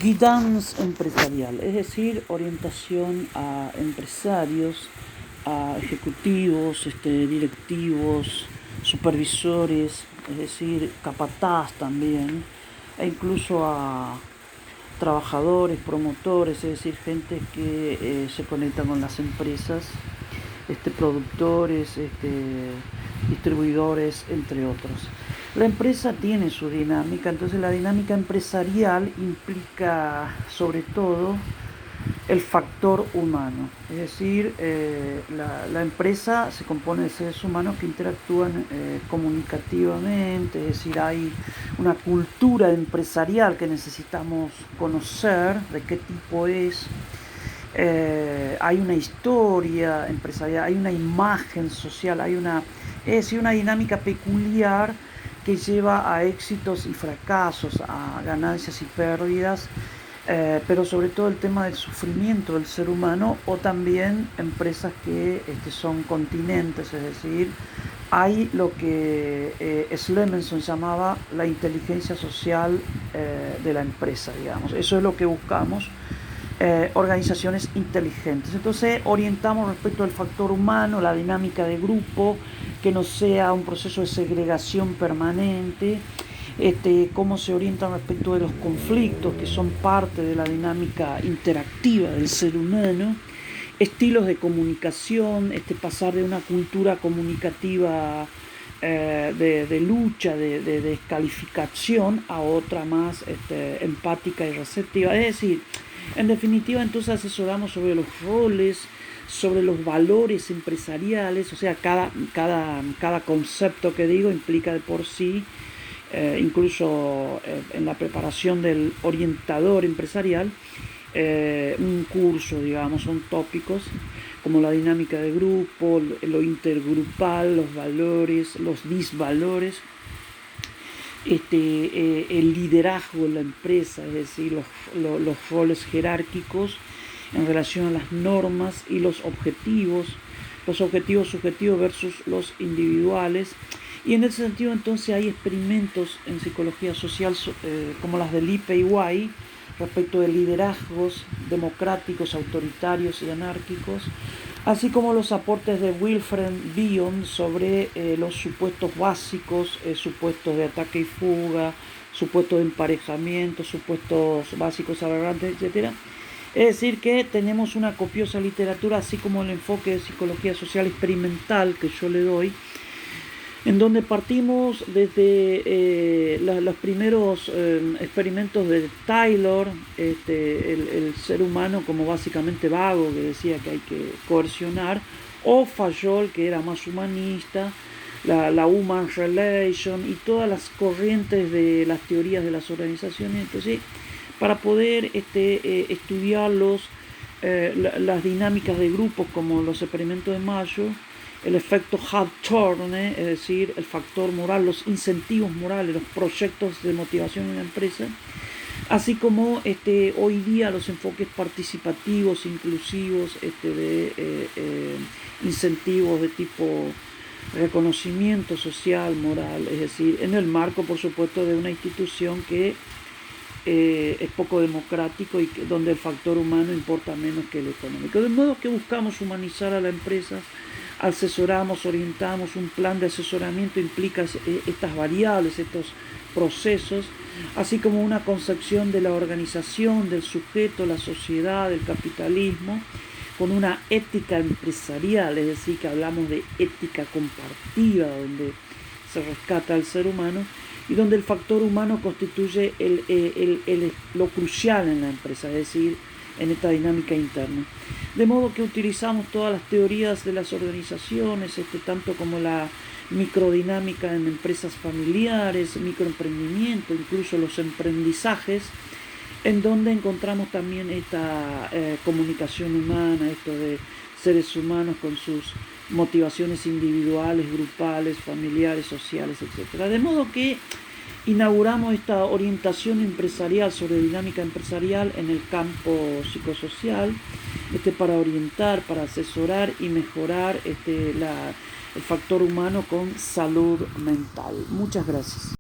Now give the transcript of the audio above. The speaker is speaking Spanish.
Guidance empresarial, es decir, orientación a empresarios, a ejecutivos, directivos, supervisores, es decir, capataz también, e incluso a trabajadores, promotores, es decir, gente que se conecta con las empresas, productores, distribuidores, entre otros. La empresa tiene su dinámica, entonces la dinámica empresarial implica sobre todo el factor humano, es decir, la empresa se compone de seres humanos que interactúan comunicativamente, es decir, hay una cultura empresarial que necesitamos conocer de qué tipo es. Hay una historia empresarial, hay una imagen social, es decir, una dinámica peculiar que lleva a éxitos y fracasos, a ganancias y pérdidas, pero sobre todo el tema del sufrimiento del ser humano, o también empresas que son continentes, es decir, hay lo que Slemenson llamaba la inteligencia social de la empresa, digamos. Eso es lo que buscamos. Organizaciones inteligentes. Entonces orientamos respecto al factor humano, la dinámica de grupo, que no sea un proceso de segregación permanente, cómo se orientan respecto de los conflictos, que son parte de la dinámica interactiva del ser humano, estilos de comunicación, pasar de una cultura comunicativa de lucha, de descalificación, a otra más empática y receptiva. Es decir, en definitiva, entonces asesoramos sobre los roles, sobre los valores empresariales, o sea, cada concepto que digo implica de por sí, incluso en la preparación del orientador empresarial, un curso, digamos, son tópicos como la dinámica de grupo, lo intergrupal, los valores, los disvalores, el liderazgo en la empresa, es decir, los roles jerárquicos en relación a las normas y los objetivos subjetivos versus los individuales. Y en ese sentido entonces hay experimentos en psicología social como las del IPY respecto de liderazgos democráticos, autoritarios y anárquicos, así como los aportes de Wilfred Bion sobre los supuestos básicos, supuestos de ataque y fuga, supuestos de emparejamiento, supuestos básicos aberrantes, etc. Es decir, que tenemos una copiosa literatura, así como el enfoque de psicología social experimental que yo le doy, en donde partimos desde los primeros experimentos de Taylor, el ser humano como básicamente vago, que decía que hay que coercionar, o Fayol, que era más humanista, la Human Relation y todas las corrientes de las teorías de las organizaciones. Entonces, para poder estudiar las dinámicas de grupos, como los experimentos de Mayo, el efecto Hawthorne, es decir, el factor moral, los incentivos morales, los proyectos de motivación en la empresa, así como hoy día los enfoques participativos, inclusivos, incentivos de tipo reconocimiento social, moral, es decir, en el marco, por supuesto, de una institución que es poco democrático y donde el factor humano importa menos que el económico. De modo que buscamos humanizar a la empresa, asesoramos, orientamos. Un plan de asesoramiento implica estas variables, estos procesos, así como una concepción de la organización, del sujeto, la sociedad, del capitalismo, con una ética empresarial, es decir, que hablamos de ética compartida, donde se rescata al ser humano y donde el factor humano constituye lo crucial en la empresa, es decir, en esta dinámica interna. De modo que utilizamos todas las teorías de las organizaciones, tanto como la microdinámica en empresas familiares, microemprendimiento, incluso los emprendizajes, en donde encontramos también esta comunicación humana, esto de seres humanos con sus motivaciones individuales, grupales, familiares, sociales, etc. De modo que inauguramos esta orientación empresarial sobre dinámica empresarial en el campo psicosocial, para orientar, para asesorar y mejorar el factor humano con salud mental. Muchas gracias.